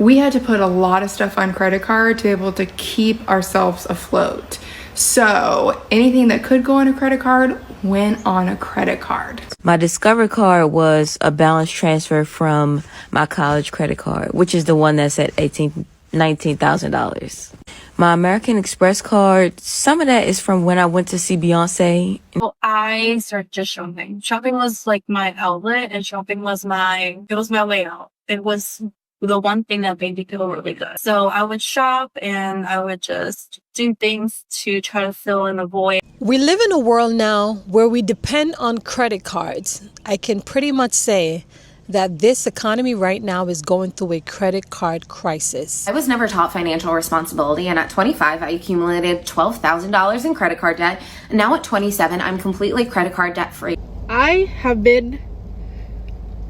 we had to put a lot of stuff on credit card to be able to keep ourselves afloat. So anything that could go on a credit card went on a credit card. My Discover card was a balance transfer from my college credit card, which is the one that's at $19,000. My American Express card, some of that is from when I went to see Beuonce. Well, I started just shopping. Shopping was like my outlet, and shopping was my way out. It was the one thing that made me feel really good. So I would shop and I would just do things to try to fill in the void. We live in a world now where we depend on credit cards. I can pretty much say that this economy right now is going through a credit card crisis. I was never taught financial responsibility, and at 25, I accumulated $12,000 in credit card debt. And now at 27, I'm completely credit card debt free. I have been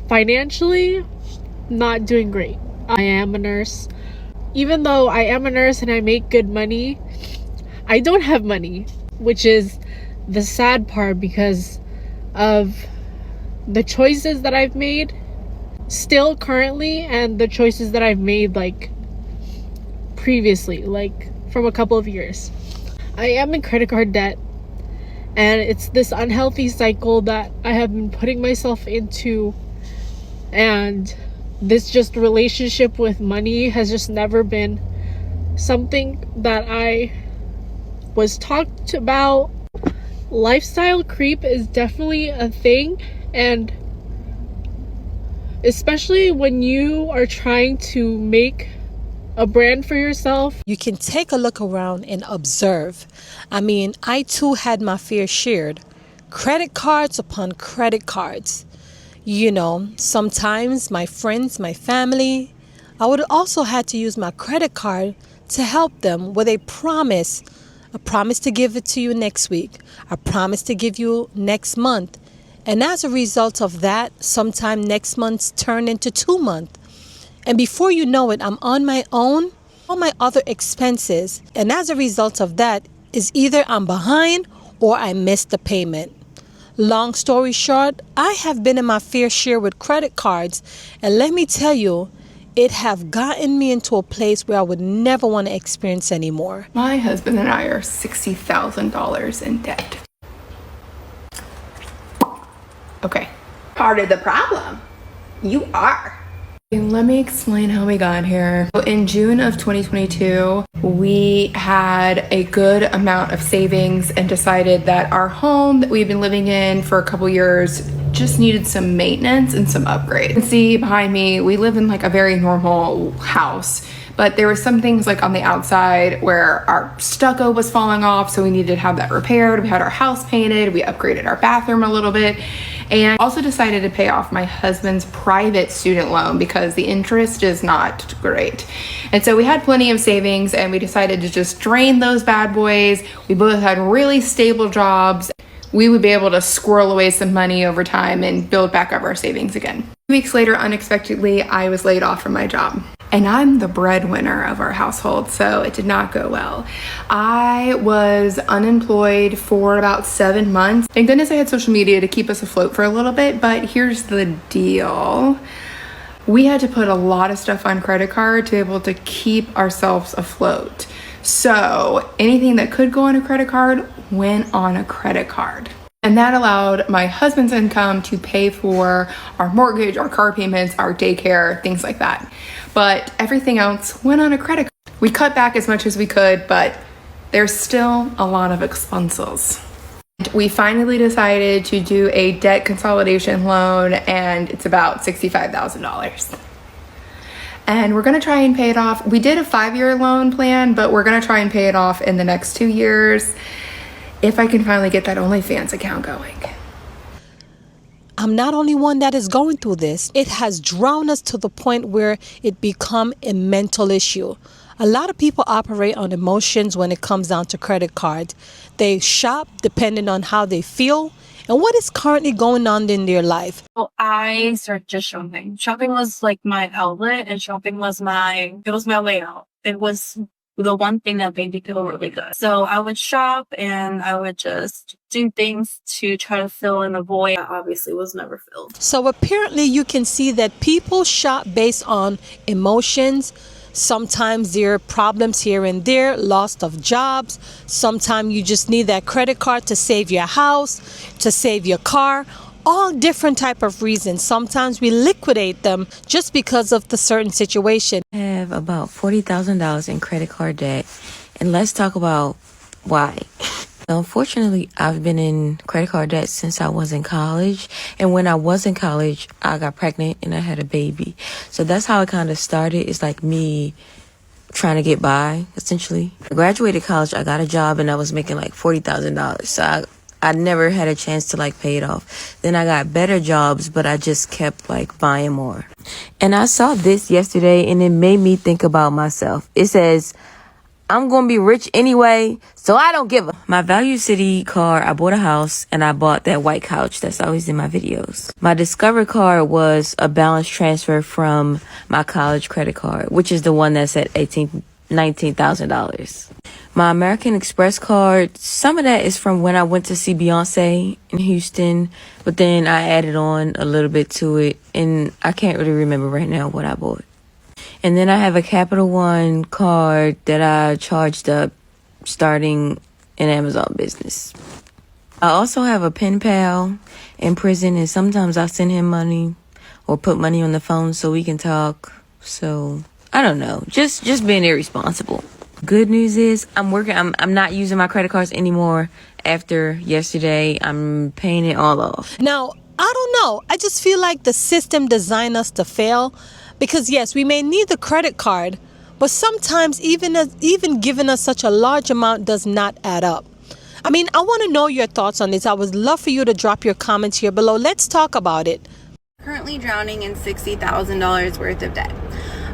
financially not doing great. I am a nurse. Even though I am a nurse and I make good money, I don't have money, which is the sad part because of the choices that I've made still currently and the choices that I've made like previously, like from a couple of years. I am in credit card debt, and it's this unhealthy cycle that I have been putting myself into, and this just relationship with money has just never been something that I was talked about. Lifestyle creep is definitely a thing, and especially when you are trying to make a brand for yourself. You can take a look around and observe. I mean, I too had my fair share. Credit cards upon credit cards. You know, sometimes my friends, my family, I would also had to use my credit card to help them with a promise to give it to you next week, a promise to give you next month. And as a result of that, sometime next month's turned into 2 months. And before you know it, I'm on my own, all my other expenses. And as a result of that is either I'm behind or I missed the payment. Long story short, I have been in my fair share with credit cards, and let me tell you, it have gotten me into a place where I would never want to experience anymore. My husband and I are $60,000 in debt. Okay. Part of the problem. You are. Let me explain how we got here. In June of 2022, we had a good amount of savings and decided that our home that we've been living in for a couple years just needed some maintenance and some upgrade. You can see behind me, we live in like a very normal house, but there were some things like on the outside where our stucco was falling off, so we needed to have that repaired. We had our house painted, we upgraded our bathroom a little bit, and also decided to pay off my husband's private student loan because the interest is not great. And so we had plenty of savings, and we decided to just drain those bad boys. We both had really stable jobs. We would be able to squirrel away some money over time and build back up our savings again. 2 weeks later, unexpectedly, I was laid off from my job. And I'm the breadwinner of our household, so it did not go well. I was unemployed for about 7 months. Thank goodness I had social media to keep us afloat for a little bit, but here's the deal. We had to put a lot of stuff on credit card to be able to keep ourselves afloat. So anything that could go on a credit card went on a credit card. And that allowed my husband's income to pay for our mortgage, our car payments, our daycare, things like that. But everything else went on a credit card. We cut back as much as we could, but there's still a lot of expenses. We finally decided to do a debt consolidation loan, and it's about $65,000. And we're gonna try and pay it off. We did a 5-year loan plan, but we're gonna try and pay it off in the next 2 years if I can finally get that OnlyFans account going. I'm not only one that is going through this. It has drowned us to the point where it become a mental issue. A lot of people operate on emotions when it comes down to credit cards. They shop depending on how they feel and what is currently going on in their life. Well, I started just shopping. Shopping was like my outlet, and shopping was my way out. It was the one thing that made me feel really good. So I would shop and I would just do things to try to fill in a void that obviously was never filled. So apparently you can see that people shop based on emotions. Sometimes there are problems here and there, loss of jobs. Sometimes you just need that credit card to save your house, to save your car. All different type of reasons. Sometimes we liquidate them just because of the certain situation. I have about $40,000 in credit card debt. And let's talk about why. Unfortunately, I've been in credit card debt since I was in college. And when I was in college, I got pregnant and I had a baby. So that's how it kind of started. It's like me trying to get by, essentially. I graduated college, I got a job, and I was making like $40,000. So I never had a chance to like pay it off. Then I got better jobs, but I just kept like buying more. And I saw this yesterday and it made me think about myself. It says, I'm going to be rich anyway, so I don't give a. My Value City card, I bought a house and I bought that white couch that's always in my videos. My Discover card was a balance transfer from my college credit card, which is the one that's at $19,000. My American Express card, some of that is from when I went to see Beuonce in Houston, but then I added on a little bit to it, and I can't really remember right now what I bought. And then I have a Capital One card that I charged up starting an Amazon business. I also have a pen pal in prison, and sometimes I send him money or put money on the phone so we can talk. So, I don't know, just being irresponsible. Good news is I'm not using my credit cards anymore after yesterday. I'm paying it all off. Now, I don't know. I just feel like the system designed us to fail because yes, we may need the credit card, but sometimes even giving us such a large amount does not add up. I mean, I want to know your thoughts on this. I would love for you to drop your comments here below. Let's talk about it. Currently drowning in $60,000 worth of debt.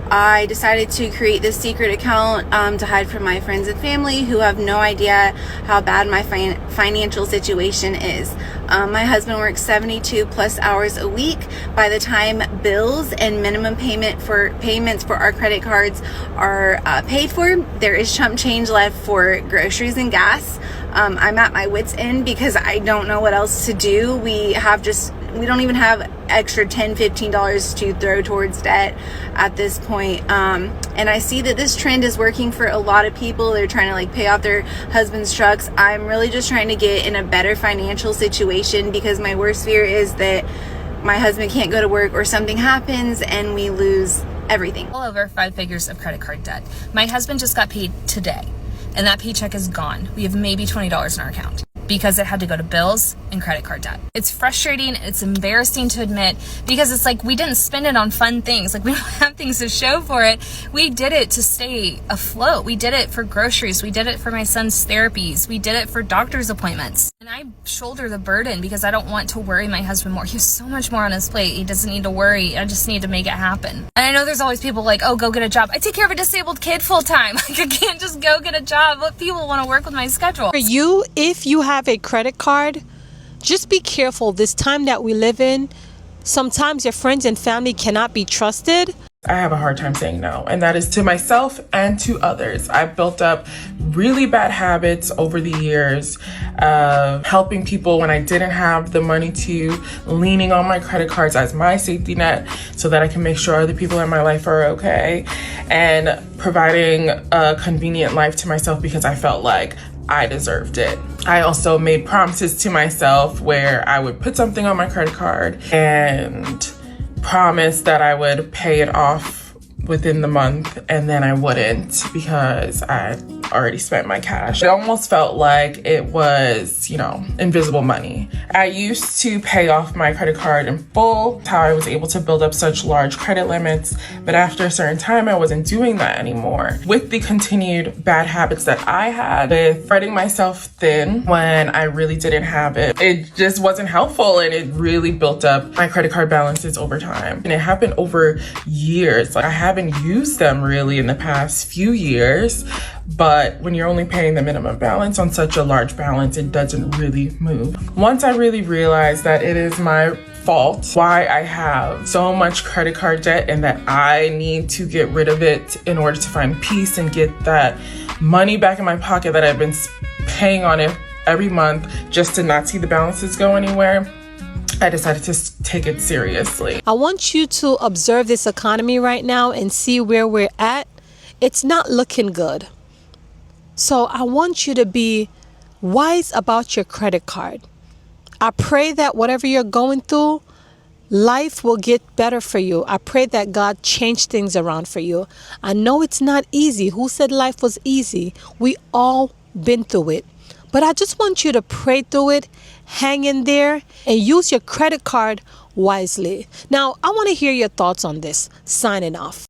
I decided to create this secret account to hide from my friends and family who have no idea how bad my financial situation is. My husband works 72 plus hours a week. By the time bills and minimum payments for our credit cards are paid for, there is chump change left for groceries and gas. I'm at my wit's end because I don't know what else to do. We don't even have extra $10, $15 to throw towards debt at this point. And I see that this trend is working for a lot of people. They're trying to like pay off their husband's trucks. I'm really just trying to get in a better financial situation because my worst fear is that my husband can't go to work or something happens and we lose everything. Well over 5 figures of credit card debt. My husband just got paid today and that paycheck is gone. We have maybe $20 in our account because it had to go to bills and credit card debt. It's frustrating, it's embarrassing to admit because it's like we didn't spend it on fun things. Like we don't have things to show for it. We did it to stay afloat. We did it for groceries. We did it for my son's therapies. We did it for doctor's appointments. And I shoulder the burden because I don't want to worry my husband more. He has so much more on his plate. He doesn't need to worry. I just need to make it happen. And I know there's always people like, oh, go get a job. I take care of a disabled kid full time. Like I can't just go get a job. What people want to work with my schedule? For you, if you have a credit card, just be careful this time that we live in. Sometimes your friends and family cannot be trusted. I have a hard time saying no, and that is to myself and to others. I've built up really bad habits over the years of helping people when I didn't have the money to, leaning on my credit cards as my safety net so that I can make sure other people in my life are okay, and providing a convenient life to myself because I felt like I deserved it. I also made promises to myself where I would put something on my credit card and promise that I would pay it off within the month, and then I wouldn't because I already spent my cash. It almost felt like it was, invisible money. I used to pay off my credit card in full, how I was able to build up such large credit limits, but after a certain time, I wasn't doing that anymore. With the continued bad habits that I had with spreading myself thin when I really didn't have it, it just wasn't helpful, and it really built up my credit card balances over time. And it happened over years. Like I haven't used them really in the past few years, but when you're only paying the minimum balance on such a large balance, it doesn't really move. Once I really realized that it is my fault, why I have so much credit card debt, and that I need to get rid of it in order to find peace and get that money back in my pocket that I've been paying on it every month just to not see the balances go anywhere. I decided to take it seriously. I want you to observe this economy right now and see where we're at. It's not looking good. So I want you to be wise about your credit card. I pray that whatever you're going through, life will get better for you. I pray that God changed things around for you. I know it's not easy. Who said life was easy? We all been through it. But I just want you to pray through it, hang in there, and use your credit card wisely. Now, I want to hear your thoughts on this. Signing off.